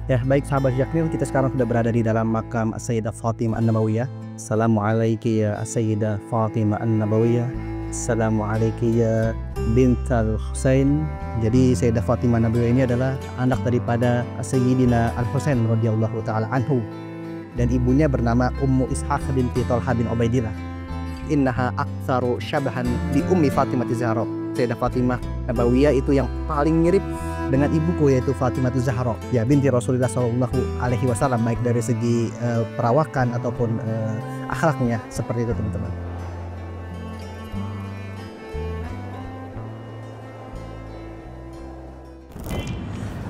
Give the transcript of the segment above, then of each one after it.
Ya, baik sahabat Jakmil, kita sekarang sudah berada di dalam makam Sayyidah Fatimah An-Nabawiyah. Assalamualaikum ya Sayyidah Fatimah An-Nabawiyah. Assalamualaikum ya bintal Husain. Jadi Sayyidah Fatimah An-Nabawiyah ini adalah anak daripada Sayyidina Al-Husain radhiyallahu taala anhu, dan ibunya bernama Ummu Ishaq binti Thalha bin Ubaidillah. Innaha aktsaru syabahan bi Ummi Fatimah Zahra. Sayyidah Fatimah Nabawiyah itu yang paling mirip dengan ibuku, yaitu Fatimah Zahra ya binti Rasulullah Shallallahu Alaihi Wasallam, baik dari segi perawakan ataupun akhlaknya, seperti itu teman-teman.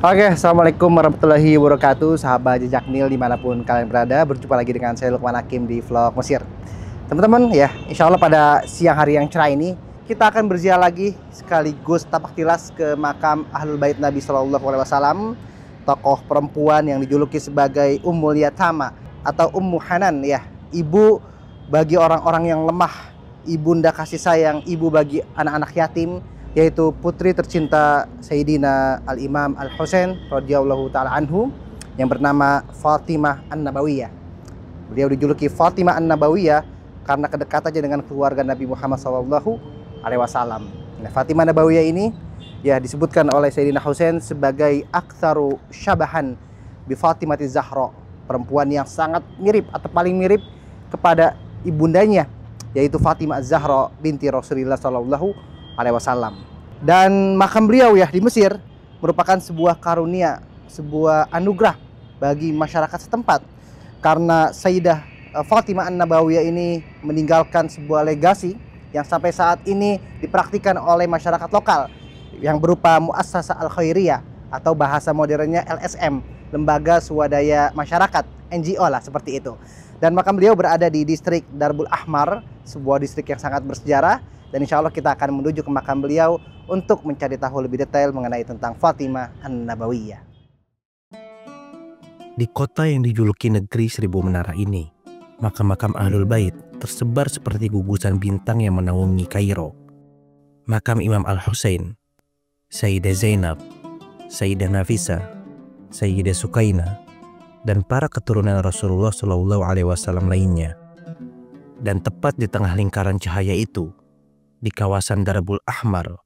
Oke, assalamualaikum warahmatullahi wabarakatuh, sahabat Jakmil dimanapun kalian berada. Berjumpa lagi dengan saya Lukman Hakim di vlog Mesir, teman-teman. Ya, insya Allah pada siang hari yang cerah ini kita akan berziarah lagi sekaligus tapak tilas ke makam Ahlul Bait Nabi Shallallahu Alaihi Wasallam, tokoh perempuan yang dijuluki sebagai Ummul Yatama atau Ummu Hanan, ya, ibu bagi orang-orang yang lemah, ibunda kasih sayang, ibu bagi anak-anak yatim, yaitu putri tercinta Sayyidina Al-Imam Al-Husain radhiyallahu taala anhu yang bernama Fatimah An-Nabawiyah. Beliau dijuluki Fatimah An-Nabawiyah karena kedekatannya dengan keluarga Nabi Muhammad SAW. Nah, Fatimah Nabawiyah ini ya disebutkan oleh Sayyidina Husain sebagai aktsaru syabahan bi Fatimah Zahra, perempuan yang sangat mirip atau paling mirip kepada ibundanya, yaitu Fatimah Zahra binti Rasulullah Shallallahu Alaihi Wasallam. Dan makam beliau ya di Mesir merupakan sebuah karunia, sebuah anugerah bagi masyarakat setempat, karena Sayyidah Fatimah An-Nabawiyah ini meninggalkan sebuah legasi yang sampai saat ini dipraktikkan oleh masyarakat lokal, yang berupa Muassasah Al-Khairiyah atau bahasa modernnya LSM, Lembaga Swadaya Masyarakat, NGO lah, seperti itu. Dan makam beliau berada di distrik Darbul Ahmar, sebuah distrik yang sangat bersejarah, dan insya Allah kita akan menuju ke makam beliau untuk mencari tahu lebih detail mengenai tentang Fatimah An-Nabawiyah. Di kota yang dijuluki negeri seribu menara ini, makam-makam Ahlul Bait tersebar seperti gugusan bintang yang menaungi Kairo. Makam Imam Al-Husain, Sayyidah Zainab, Sayyidah Nafisa, Sayyidah Sukaina, dan para keturunan Rasulullah Shallallahu Alaihi Wasallam lainnya. Dan tepat di tengah lingkaran cahaya itu, di kawasan Darbul Ahmar,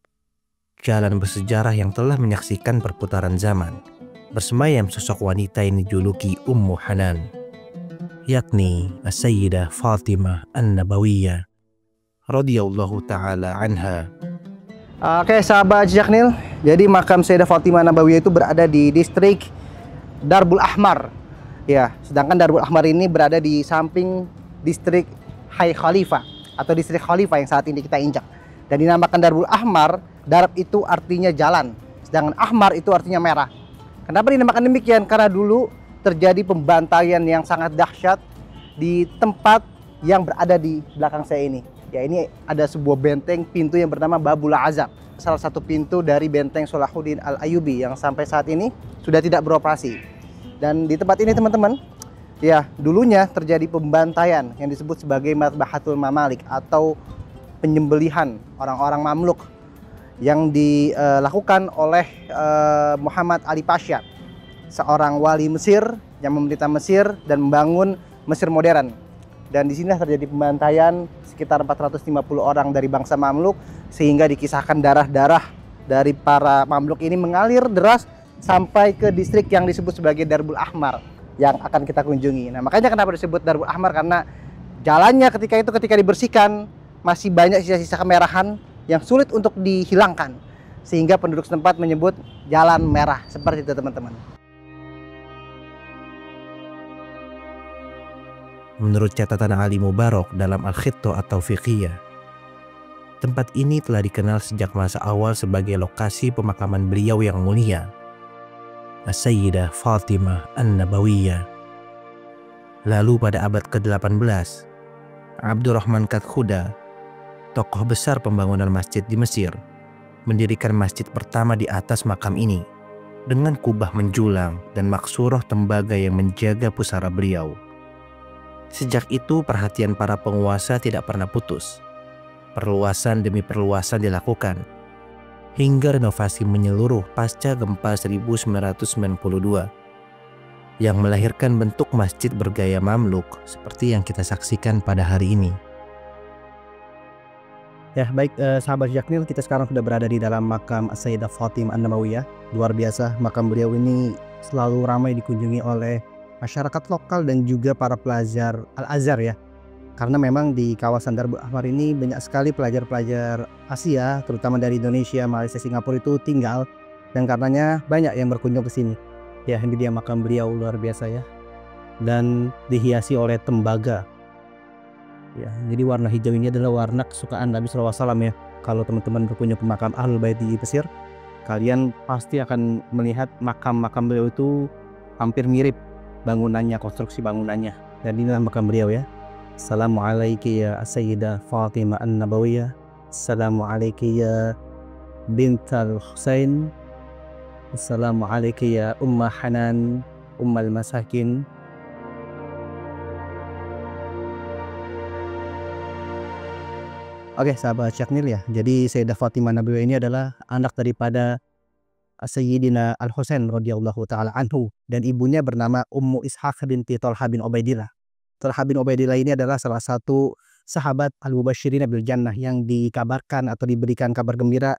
jalan bersejarah yang telah menyaksikan perputaran zaman, bersemayam sosok wanita yang dijuluki Ummu Hanan, yakni Sayyidah Fatimah An-Nabawiyah radhiyallahu taala anha. Oke sahabat Jakmil, jadi makam Sayyidah Fatimah An-Nabawiyah itu berada di distrik Darbul Ahmar. Ya, sedangkan Darbul Ahmar ini berada di samping distrik Hai Khalifah atau distrik Khalifah yang saat ini kita injak. Dan dinamakan Darbul Ahmar, Darb itu artinya jalan, sedangkan Ahmar itu artinya merah. Kenapa dinamakan demikian? Karena dulu terjadi pembantaian yang sangat dahsyat di tempat yang berada di belakang saya ini. Ya, ini ada sebuah benteng pintu yang bernama Babul Azab, salah satu pintu dari benteng Salahuddin Al-Ayyubi yang sampai saat ini sudah tidak beroperasi. Dan di tempat ini teman-teman, ya, dulunya terjadi pembantaian yang disebut sebagai Madbahatul Mamalik atau penyembelihan orang-orang Mamluk yang dilakukan oleh Muhammad Ali Pasha, seorang wali Mesir yang memerintah Mesir dan membangun Mesir modern. Dan di sini terjadi pembantaian sekitar 450 orang dari bangsa Mamluk, sehingga dikisahkan darah-darah dari para Mamluk ini mengalir deras sampai ke distrik yang disebut sebagai Darbul Ahmar yang akan kita kunjungi. Nah, makanya kenapa disebut Darbul Ahmar, karena jalannya ketika dibersihkan masih banyak sisa-sisa kemerahan yang sulit untuk dihilangkan, sehingga penduduk setempat menyebut jalan merah, seperti itu teman-teman. Menurut catatan Ali Mubarak dalam Al-Khittah atau Fiqhiyah, tempat ini telah dikenal sejak masa awal sebagai lokasi pemakaman beliau yang mulia, Sayyidah Fatimah An-Nabawiyah. Lalu pada abad ke-18, Abdurrahman Katkhuda, tokoh besar pembangunan masjid di Mesir, mendirikan masjid pertama di atas makam ini dengan kubah menjulang dan maksurah tembaga yang menjaga pusara beliau. Sejak itu perhatian para penguasa tidak pernah putus. Perluasan demi perluasan dilakukan, hingga renovasi menyeluruh pasca gempa 1992. yang melahirkan bentuk masjid bergaya Mamluk seperti yang kita saksikan pada hari ini. Ya baik, sahabat Jaknil, kita sekarang sudah berada di dalam makam Sayyidah Fatimah An-Nabawiyah. Luar biasa, makam beliau ini selalu ramai dikunjungi oleh masyarakat lokal dan juga para pelajar Al-Azhar ya. Karena memang di kawasan Darul Ahmar ini banyak sekali pelajar-pelajar Asia, terutama dari Indonesia, Malaysia, Singapura itu tinggal, dan karenanya banyak yang berkunjung ke sini. Ya, ini dia makam beliau, luar biasa ya. Dan dihiasi oleh tembaga. Ya, jadi warna hijau ini adalah warna kesukaan Nabi SAW ya. Kalau teman-teman berkunjung ke makam Ahlul Bait di Mesir, kalian pasti akan melihat makam-makam beliau itu hampir mirip bangunannya, konstruksi bangunannya. Dan inilah makam beliau ya. Assalamualaikum ya Sayyidah Fatimah An-Nabawiyah. Assalamualaikum ya Bintal Husain. Assalamualaikum ya Ummah Hanan, Ummal Masakin. Oke, sahabat Jaknil ya. Jadi Sayyidah Fatimah Nabawiyah ini adalah anak daripada Sayyidina Al-Husain radhiyallahu taala anhu, dan ibunya bernama Ummu Ishaq binti Thalha bin Ubaidillah. Thalha bin Ubaidillah ini adalah salah satu sahabat Al-Mubasysyirin bil Jannah yang dikabarkan atau diberikan kabar gembira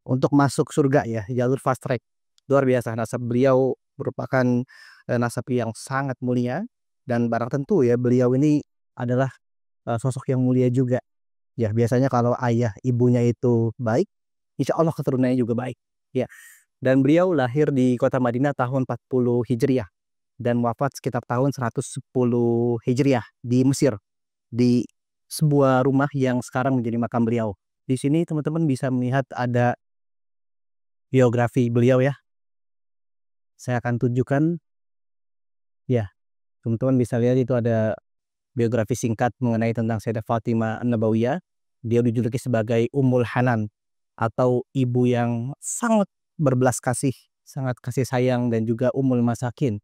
untuk masuk surga ya, jalur fast track. Luar biasa, nasab beliau merupakan nasab yang sangat mulia, dan barang tentu ya beliau ini adalah sosok yang mulia juga. Ya, biasanya kalau ayah ibunya itu baik, insya Allah keturunannya juga baik. Ya, dan beliau lahir di kota Madinah tahun 40 Hijriah dan wafat sekitar tahun 110 Hijriah di Mesir, di sebuah rumah yang sekarang menjadi makam beliau. Di sini teman-teman bisa melihat ada biografi beliau ya. Saya akan tunjukkan. Ya, teman-teman bisa lihat itu ada biografi singkat mengenai tentang Sayyidah Fatimah An-Nabawiyah. Dia dijuluki sebagai Ummul Hanan atau ibu yang sangat berbelas kasih, sangat kasih sayang, dan juga Ummul Masakin.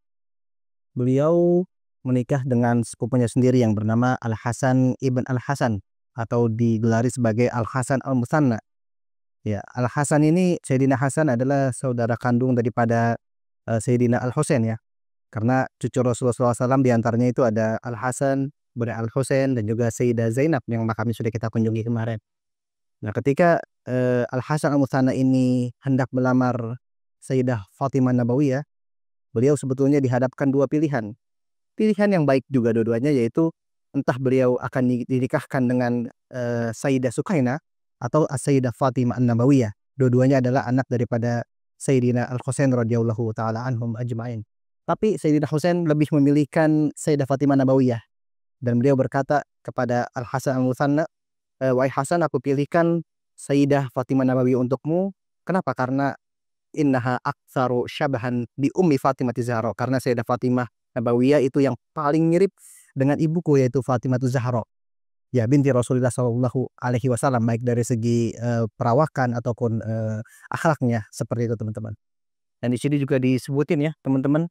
Beliau menikah dengan sepupunya sendiri yang bernama Al-Hasan ibn Al-Hasan atau digelari sebagai Al-Hasan Al-Musanna. Ya, Al-Hasan ini, Sayyidina Hasan adalah saudara kandung daripada Sayyidina Al-Husain ya. Karena cucu Rasulullah SAW diantaranya itu ada Al-Hasan, Bunda Al-Husain, dan juga Sayyidah Zainab yang makamnya sudah kita kunjungi kemarin. Nah, ketika Al-Hasan Al-Musanna ini hendak melamar Sayyidah Fatimah Nabawiyah, beliau sebetulnya dihadapkan dua pilihan. Pilihan yang baik juga dua-duanya, yaitu entah beliau akan dinikahkan dengan Sayyidah Sukainah atau Sayyidah Fatimah An-Nabawiyah. Dua-duanya adalah anak daripada Sayyidina Al-Husain radhiyallahu taala anhum ajma'in. Tapi Sayyidina Husain lebih memilihkan Sayyidah Fatimah Nabawiyah. Dan beliau berkata kepada Al-Hasan Al-Musanna, wahai Hasan, aku pilihkan Sayyidah Fatimah Nabawiyah untukmu. Kenapa? Karena innaha aktsaru syabahan bi ummi Fatimah Zahra. Karena Sayyidah Fatimah Nabawiyah itu yang paling mirip dengan ibuku, yaitu Fatimah Zahra. Ya, binti Rasulullah Shallallahu Alaihi Wasallam, baik dari segi perawakan ataupun akhlaknya, seperti itu teman-teman. Dan di sini juga disebutin ya teman-teman,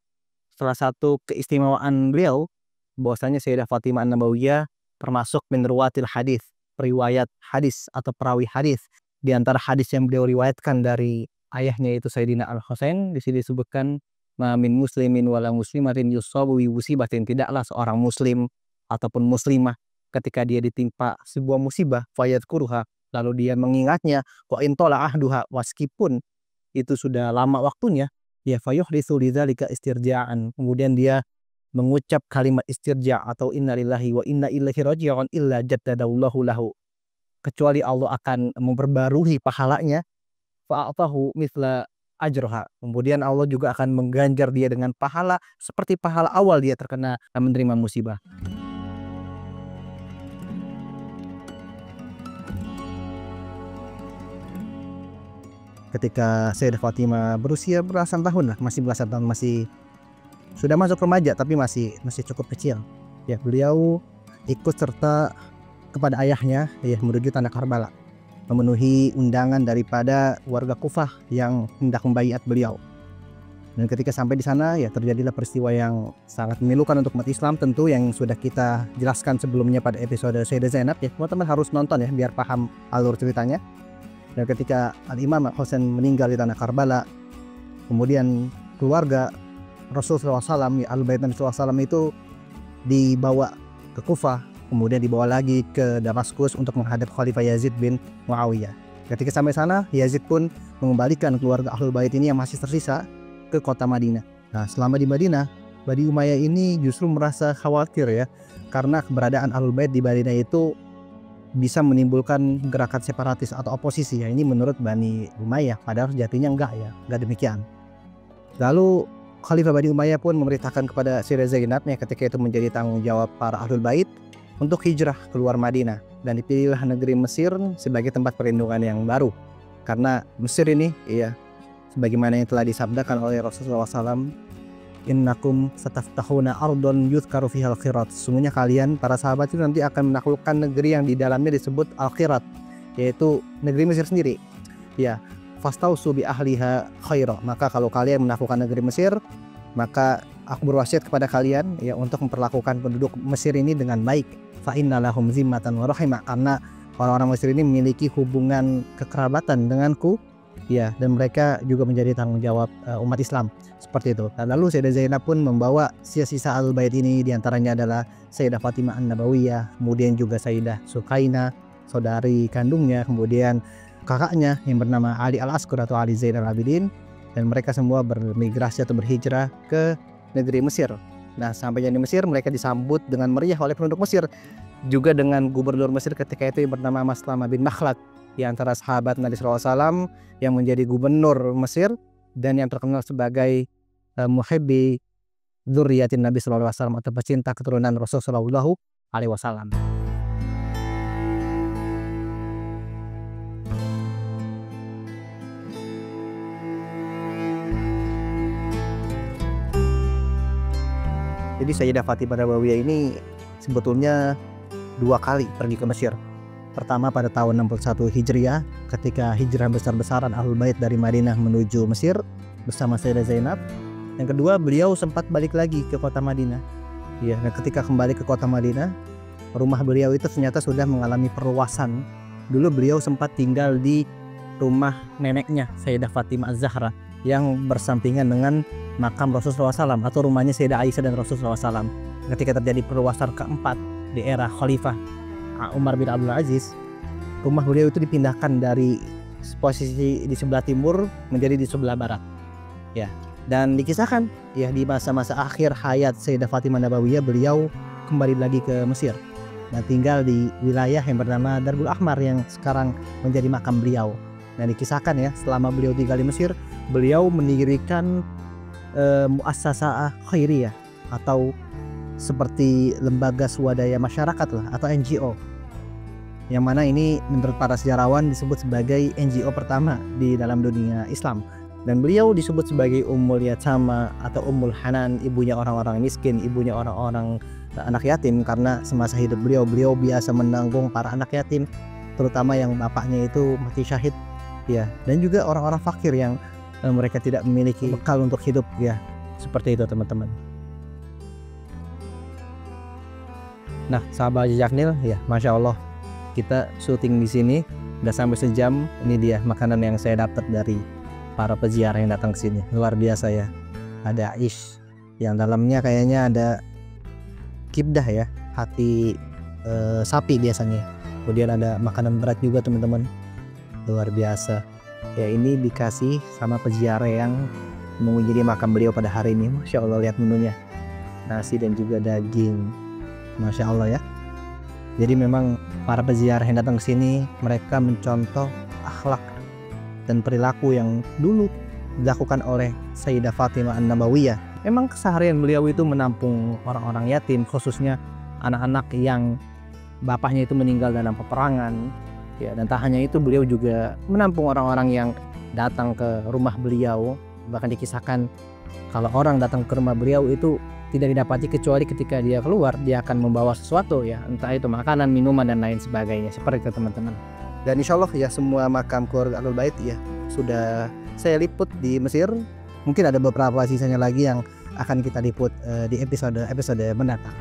salah satu keistimewaan beliau bahwasanya Sayyidah Fatimah An-Nabawiyah termasuk min ruwatil hadis, periwayat hadis atau perawi hadis. Di antara hadis yang beliau riwayatkan dari ayahnya itu Sayyidina Al-Husain, di sini disebutkan min muslimin wala muslimatin yusabu bi musibatin, tidaklah seorang muslim ataupun muslimah ketika dia ditimpa sebuah musibah fayadkuruha, lalu dia mengingatnya, wa in tola ahduha, meskipun itu sudah lama waktunya, ya fayuhditsu lidzalika istirja'an, kemudian dia mengucap kalimat istirja' atau innalillahi wa inna ilaihi raji'un illa jaddadallahu lahu, kecuali Allah akan memperbarui pahalanya, fa'atahu mithla ajroha, kemudian Allah juga akan mengganjar dia dengan pahala seperti pahala awal dia terkena menerima musibah. Ketika Sayyidah Fatimah berusia belasan tahun lah, masih belasan tahun, masih sudah masuk remaja tapi masih cukup kecil. Ya, beliau ikut serta kepada ayahnya ya menuju tanah Karbala, memenuhi undangan daripada warga Kufah yang hendak membaiat beliau. Dan ketika sampai di sana ya terjadilah peristiwa yang sangat memilukan untuk umat Islam, tentu yang sudah kita jelaskan sebelumnya pada episode Sayyidah Zainab ya. Teman-teman harus nonton ya biar paham alur ceritanya. Dan ketika Al-Imam Husain meninggal di tanah Karbala, kemudian keluarga Rasulullah SAW, Ahlul Bait Nabi SAW itu dibawa ke Kufah, kemudian dibawa lagi ke Damaskus untuk menghadap Khalifah Yazid bin Muawiyah. Ketika sampai sana, Yazid pun mengembalikan keluarga Ahlul Bait ini yang masih tersisa ke kota Madinah. Nah, selama di Madinah, Bani Umayyah ini justru merasa khawatir ya, karena keberadaan Ahlul Bait di Madinah itu bisa menimbulkan gerakan separatis atau oposisi ya. Ini menurut Bani Umayyah, padahal sejatinya enggak demikian. Lalu Khalifah Bani Umayyah pun memerintahkan kepada Sayyidah Zainab yang ketika itu menjadi tanggung jawab para Ahlul Bait untuk hijrah keluar Madinah, dan dipilihlah negeri Mesir sebagai tempat perlindungan yang baru. Karena Mesir ini ya, sebagaimana yang telah disabdakan oleh Rasulullah SAW, innakum sataftahuna ardon yuzkaru fiha al-khirat. Sesungguhnya kalian para sahabat itu nanti akan menaklukkan negeri yang di dalamnya disebut al-khirat, yaitu negeri Mesir sendiri. Ya, fastausu bi ahliha khaira. Maka kalau kalian menaklukkan negeri Mesir, maka aku berwasiat kepada kalian ya untuk memperlakukan penduduk Mesir ini dengan baik. Fa inna lahum zimmatan wa rahimah, karena orang-orang Mesir ini memiliki hubungan kekerabatan denganku ya, dan mereka juga menjadi tanggung jawab umat Islam, seperti itu. Dan lalu Sayyidah Zainab pun membawa sisa-sisa Ahlul Bait ini, diantaranya adalah Sayyidah Fatimah An-Nabawiyah, kemudian juga Sayyidah Sukaina, saudari kandungnya, kemudian kakaknya yang bernama Ali Al-Asqar atau Ali Zainal Abidin, dan mereka semua bermigrasi atau berhijrah ke negeri Mesir. Nah, sampainya di Mesir, mereka disambut dengan meriah oleh penduduk Mesir, juga dengan gubernur Mesir ketika itu yang bernama Maslamah bin Makhlad, di antara sahabat Nabi SAW yang menjadi gubernur Mesir dan yang terkenal sebagai muhibbi dzurriyyatin Nabi SAW atau pecinta keturunan Rasulullah SAW. Jadi Sayyidah Fatimah Nabawiyah ini sebetulnya 2 kali pergi ke Mesir. Pertama pada tahun 61 Hijriah ketika hijrah besar-besaran Ahlul Bait dari Madinah menuju Mesir bersama Sayyidah Zainab. Yang kedua, beliau sempat balik lagi ke kota Madinah. Ya, dan ketika kembali ke kota Madinah, rumah beliau itu ternyata sudah mengalami perluasan. Dulu beliau sempat tinggal di rumah neneknya Sayyidah Fatimah Az-Zahra yang bersampingan dengan makam Rasulullah SAW atau rumahnya Sayyidah Aisyah dan Rasulullah SAW. Ketika terjadi perluasan keempat di era Khalifah Umar bin Abdul Aziz, rumah beliau itu dipindahkan dari posisi di sebelah timur menjadi di sebelah barat. Ya, dan dikisahkan ya di masa-masa akhir hayat Sayyidah Fatimah Nabawiyah beliau kembali lagi ke Mesir dan tinggal di wilayah yang bernama Darbul Ahmar yang sekarang menjadi makam beliau. Dan dikisahkan ya, selama beliau tinggal di Mesir, beliau mendirikan muassasah khairiyah atau seperti lembaga swadaya masyarakat lah atau NGO, yang mana ini menurut para sejarawan disebut sebagai NGO pertama di dalam dunia Islam. Dan beliau disebut sebagai Ummul Yatama atau Ummul Hanan, ibunya orang-orang miskin, ibunya orang-orang anak yatim, karena semasa hidup beliau biasa menanggung para anak yatim, terutama yang bapaknya itu mati syahid ya, dan juga orang-orang fakir yang mereka tidak memiliki bekal untuk hidup ya, seperti itu teman-teman. Nah, sahabat Jejaknil ya, Masya Allah, kita syuting di sini udah sampai sejam. Ini dia makanan yang saya dapat dari para peziarah yang datang ke sini, luar biasa ya. Ada ish yang dalamnya kayaknya ada kibdah ya, hati sapi biasanya. Kemudian ada makanan berat juga teman-teman, luar biasa ya. Ini dikasih sama peziarah yang mengunjungi makam beliau pada hari ini. Masya Allah, lihat menunya, nasi dan juga daging, Masya Allah ya. Jadi memang para peziarah yang datang ke sini, mereka mencontoh akhlak dan perilaku yang dulu dilakukan oleh Sayyidah Fatimah An-Nabawiyah. Memang keseharian beliau itu menampung orang-orang yatim, khususnya anak-anak yang bapaknya itu meninggal dalam peperangan ya. Dan tak hanya itu, beliau juga menampung orang-orang yang datang ke rumah beliau. Bahkan dikisahkan kalau orang datang ke rumah beliau itu tidak didapati kecuali ketika dia keluar, dia akan membawa sesuatu ya, entah itu makanan, minuman dan lain sebagainya, seperti itu teman-teman. Dan insya Allah ya, semua makam keluarga Ahlul Bait ya sudah saya liput di Mesir. Mungkin ada beberapa sisanya lagi yang akan kita liput di episode mendatang.